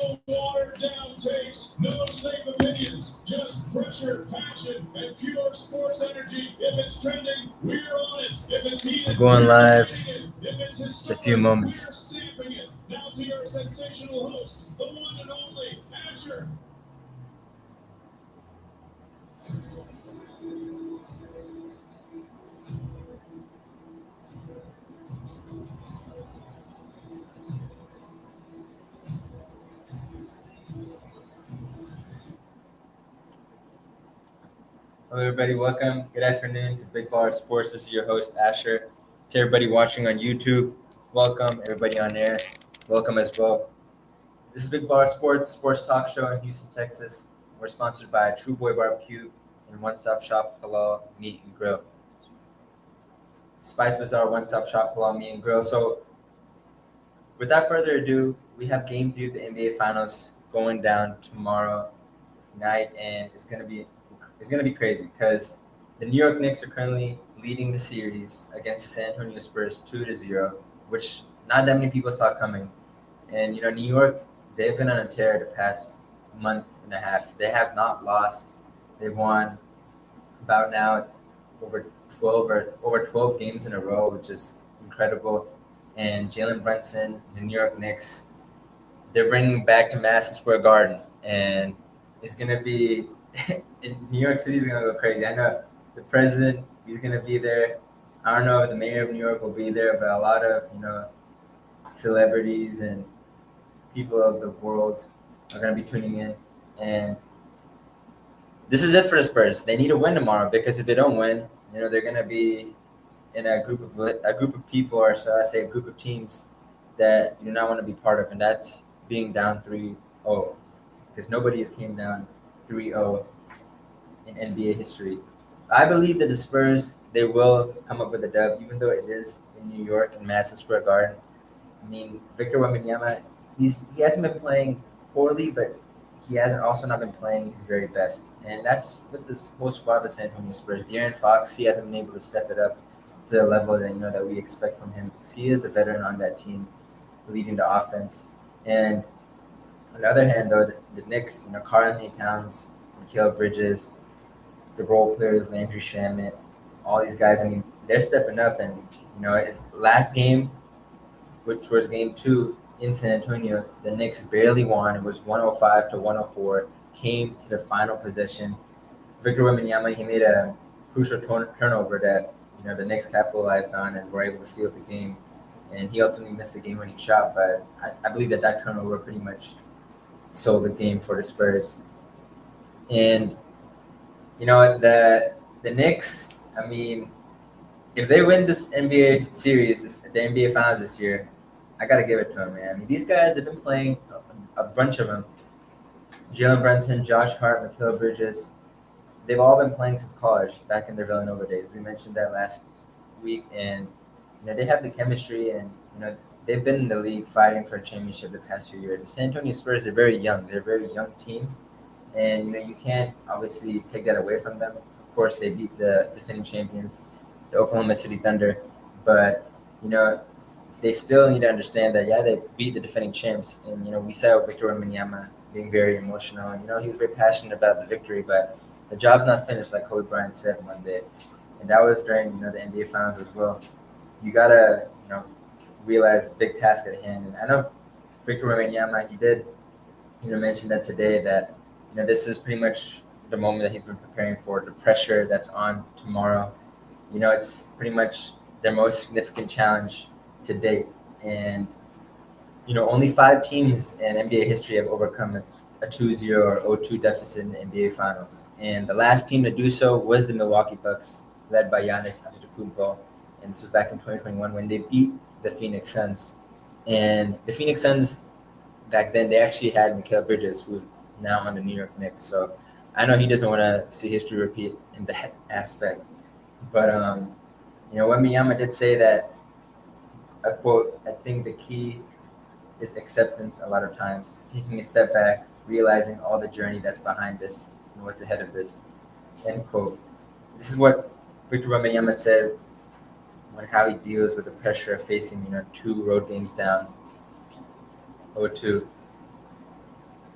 No watered down takes, no safe opinions, just pressure, passion, and pure sports energy. If it's trending, we're on it. If it's heated, We're going live. If it's Just a few moments. we're stamping it. Now to your sensational host, the one and only Asher. Hello, everybody. Welcome. Good afternoon to Big Baller Sports. This is your host, Asher. To everybody watching on YouTube, welcome. Everybody on air, welcome as well. This is Big Baller Sports, sports talk show in Houston, Texas. We're sponsored by True Boy Barbecue and One Stop Shop Halal Meat and Grill. Spice Bazaar, One Stop Shop Halal Meat and Grill. So, without further ado, we have Game 3 of the NBA Finals going down tomorrow night, and it's gonna be crazy because the New York Knicks are currently leading the series against the San Antonio Spurs 2-0, which not that many people saw coming. And New York, they've been on a tear the past month and a half. They have not lost. They've won about now over 12 games in a row, which is incredible. And Jalen Brunson, the New York Knicks, they're bringing back to Madison Square Garden, and it's gonna be. In New York City is gonna go crazy. I know the president, he's gonna be there. I don't know if the mayor of New York will be there, but a lot of celebrities and people of the world are gonna be tuning in. And this is it for the Spurs. They need to win tomorrow because if they don't win, they're gonna be in a group of people, or shall I say, a group of teams that you do not want to be part of, and that's being down 3-0 because nobody has came down 3-0 in NBA history. I believe that the Spurs, they will come up with a dub, even though it is in New York in Madison Square Garden. I mean, Victor Wembanyama, he hasn't been playing poorly, but he hasn't also not been playing his very best. And that's with this whole squad of the San Antonio Spurs. De'Aaron Fox, he hasn't been able to step it up to the level that that we expect from him because he is the veteran on that team, leading the offense. And on the other hand, though, the Knicks, Karl-Anthony Towns, Mikal Bridges, the role players, Landry Shamet, all these guys, I mean, they're stepping up. And, last game, which was game 2 in San Antonio, the Knicks barely won. It was 105-104, came to the final possession. Victor Wembanyama, he made a crucial turnover that, the Knicks capitalized on and were able to steal the game. And he ultimately missed the game-winning shot, but I believe that turnover pretty much sold the game for the Spurs. And the Knicks, I mean, if they win this NBA series, the NBA Finals this year, I gotta give it to them, man. I mean, these guys have been playing, a bunch of them. Jalen Brunson, Josh Hart, Mikal Bridges, they've all been playing since college, back in their Villanova days. We mentioned that last week, and they have the chemistry, and they've been in the league fighting for a championship the past few years. The San Antonio Spurs are very young. They're a very young team, and you can't obviously take that away from them. Of course, they beat the defending champions, the Oklahoma City Thunder, but they still need to understand that they beat the defending champs, and we saw Victor Wembanyama being very emotional, and he was very passionate about the victory, but the job's not finished, like Kobe Bryant said one day, and that was during the NBA Finals as well. You gotta realize the big task at hand. And I know Victor Wembanyama, he did mention that today, that this is pretty much the moment that he's been preparing for, the pressure that's on tomorrow. It's pretty much their most significant challenge to date. And only 5 teams in NBA history have overcome a 2-0 or 0-2 deficit in the NBA Finals. And the last team to do so was the Milwaukee Bucks, led by Giannis Antetokounmpo. And this was back in 2021 when they beat the Phoenix Suns. And the Phoenix Suns, back then, they actually had Mikal Bridges, who's now on the New York Knicks. So I know he doesn't want to see history repeat in that aspect. But, Wembanyama did say that, I quote, "I think the key is acceptance a lot of times, taking a step back, realizing all the journey that's behind this and what's ahead of this," end quote. This is what Victor Wembanyama said on how he deals with the pressure of facing, 2 road games down, 0-2.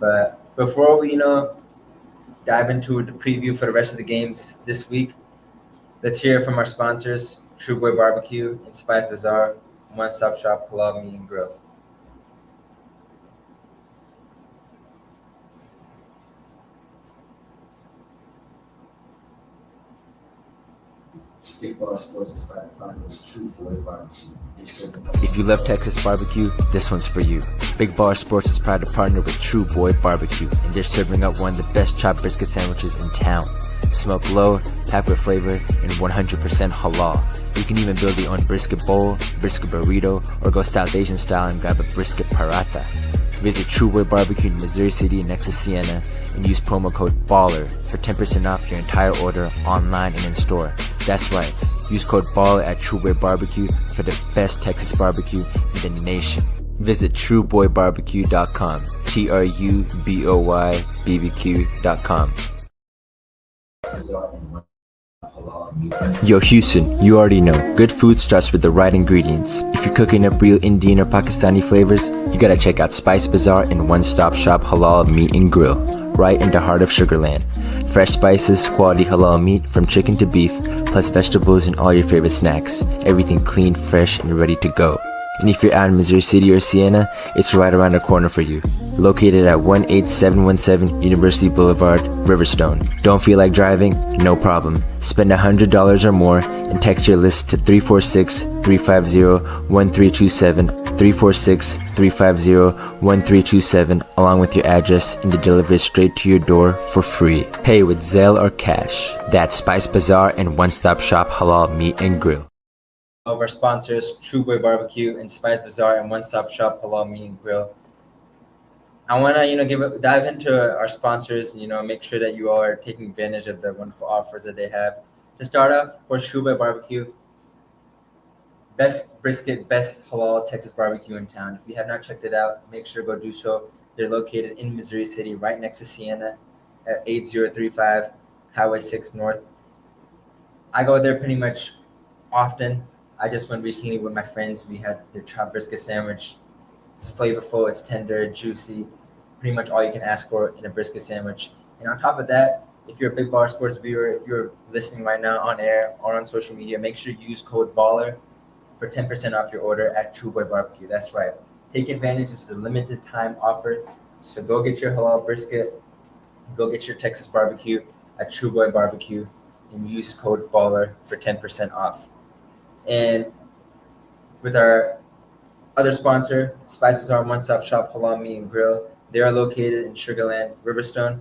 But before we, dive into the preview for the rest of the games this week, let's hear from our sponsors, True Boy Barbecue and Spice Bazaar, one-stop shop halal meat and grill. Big Baller Sports is by design with True Boy Barbecue. If you love Texas barbecue, this one's for you. Big Baller Sports is proud to partner with True Boy Barbecue, and they're serving up one of the best chopped brisket sandwiches in town. Smoked low, packed with flavor, and 100% halal. You can even build your own brisket bowl, brisket burrito, or go South Asian style and grab a brisket paratha. Visit True Boy Barbecue in Missouri City next to Siena and use promo code BALLER for 10% off your entire order online and in store. That's right, use code BALLER at True Boy Barbecue for the best Texas barbecue in the nation. Visit trueboybarbecue.com, TRUBOYBBQ.com. Yo, Houston, you already know, good food starts with the right ingredients. If you're cooking up real Indian or Pakistani flavors, you gotta check out Spice Bazaar and one-stop shop halal meat and grill, right in the heart of Sugarland. Fresh spices, quality halal meat from chicken to beef, plus vegetables and all your favorite snacks. Everything clean, fresh, and ready to go. And if you're out in Missouri City or Siena, it's right around the corner for you. Located at 18717 University Boulevard, Riverstone. Don't feel like driving? No problem. Spend $100 or more and text your list to 346-350-1327, 346-350-1327, along with your address, and to deliver it straight to your door for free. Pay with Zelle or cash. That's Spice Bazaar and One-Stop Shop Halal Meat and Grill. Of our sponsors, True Boy Barbecue and Spice Bazaar and one-stop shop halal meat and grill. I want to dive into our sponsors. Make sure that you all are taking advantage of the wonderful offers that they have. To start off, of course, True Boy Barbecue, best brisket, best halal Texas barbecue in town. If you have not checked it out, make sure to go do so. They're located in Missouri City, right next to Siena, at 8035 Highway 6 North. I go there pretty much often. I just went recently with my friends. We had their chopped brisket sandwich. It's flavorful, it's tender, juicy, pretty much all you can ask for in a brisket sandwich. And on top of that, if you're a Big Baller Sports viewer, if you're listening right now on air or on social media, make sure you use code BALLER for 10% off your order at True Boy Barbecue. That's right. Take advantage. This is a limited time offer. So go get your halal brisket, go get your Texas barbecue at True Boy Barbecue, and use code BALLER for 10% off. And with our other sponsor, Spice Bazaar One-Stop Shop Halal Meat and Grill, they are located in Sugarland, Riverstone.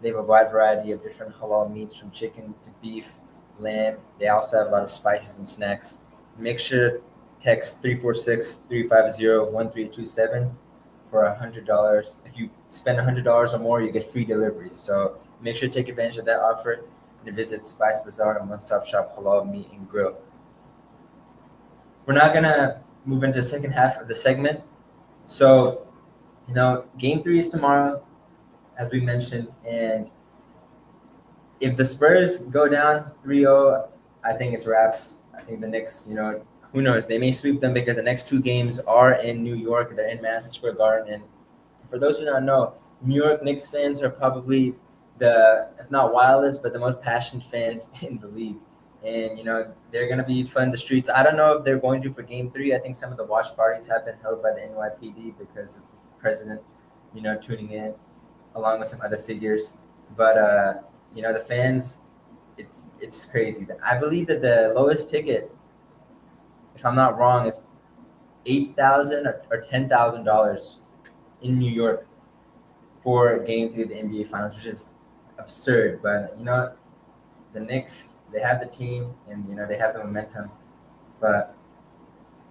They have a wide variety of different halal meats from chicken to beef, lamb. They also have a lot of spices and snacks. Make sure to text 346-350-1327 for $100. If you spend $100 or more, you get free delivery. So make sure to take advantage of that offer and visit Spice Bazaar and One-Stop Shop Halal Meat and Grill. We're now going to move into the second half of the segment. So, game 3 is tomorrow, as we mentioned. And if the Spurs go down 3-0, I think it's wraps. I think the Knicks, who knows? They may sweep them because the next 2 games are in New York. They're in Madison Square Garden. And for those who don't know, New York Knicks fans are probably if not wildest, but the most passionate fans in the league. And, they're going to be fun in the streets. I don't know if they're going to for game 3. I think some of the watch parties have been held by the NYPD because of the president, tuning in along with some other figures. But, the fans, it's crazy. I believe that the lowest ticket, if I'm not wrong, is $8,000 or $10,000 in New York for game 3 of the NBA Finals, which is absurd. But, the Knicks, they have the team and, they have the momentum. But,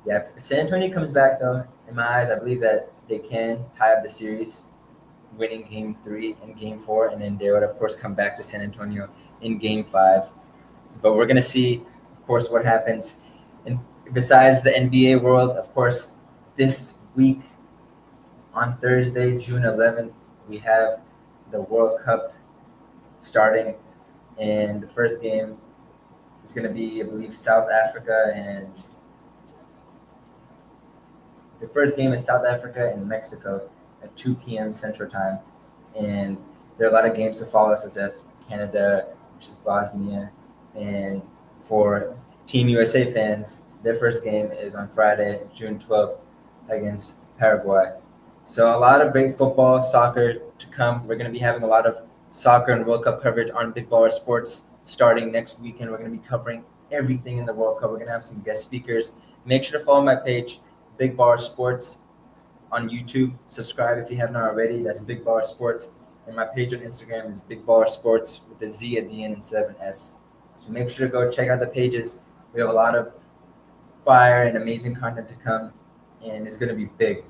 yeah, if San Antonio comes back, though, in my eyes, I believe that they can tie up the series, winning game 3 and game 4. And then they would, of course, come back to San Antonio in game 5. But we're going to see, of course, what happens. And besides the NBA world, of course, this week on Thursday, June 11th, we have the World Cup starting. And the first game is going to be, I believe, South Africa and Mexico. at 2 p.m. Central Time. And there are a lot of games to follow, such as Canada versus Bosnia. And for Team USA fans, their first game is on Friday, June 12th, against Paraguay. So a lot of great football, soccer to come. We're going to be having a lot of soccer and World Cup coverage on Big Baller Sports starting next weekend. We're going to be covering everything in the World Cup. We're going to have some guest speakers. Make sure to follow my page, Big Baller Sports, on YouTube. Subscribe if you haven't already. That's Big Baller Sports. And my page on Instagram is Big Baller Sports with a Z at the end instead of an S. So make sure to go check out the pages. We have a lot of fire and amazing content to come, and it's going to be big.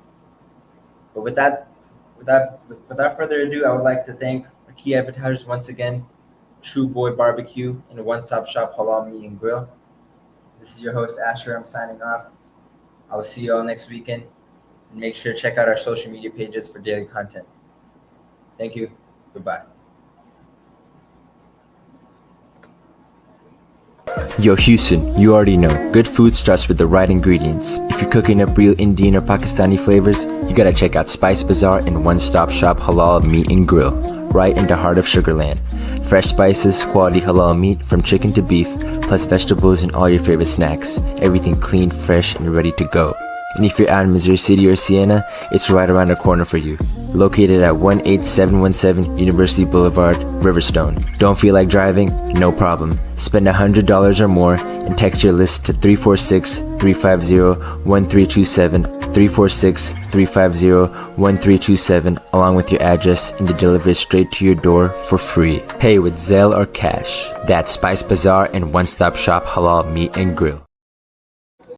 But without further ado, I would like to thank our key advertisers once again, True Boy Barbecue and a one-stop shop Halal Meat and Grill. This is your host, Asher. I'm signing off. I will see you all next weekend. And make sure to check out our social media pages for daily content. Thank you. Goodbye. Yo, Houston, you already know, good food starts with the right ingredients. If you're cooking up real Indian or Pakistani flavors, you gotta check out Spice Bazaar and one-stop shop Halal Meat and Grill, right in the heart of Sugarland. Fresh spices, quality halal meat from chicken to beef, plus vegetables and all your favorite snacks. Everything clean, fresh, and ready to go. And if you're out in Missouri City or Siena, it's right around the corner for you. Located at 18717 University Boulevard, Riverstone. Don't feel like driving? No problem. Spend $100 or more and text your list to 346-350-1327, 346-350-1327, along with your address, and to deliver it straight to your door for free. Pay with Zelle or cash. That's Spice Bazaar and one-stop shop Halal Meat and Grill.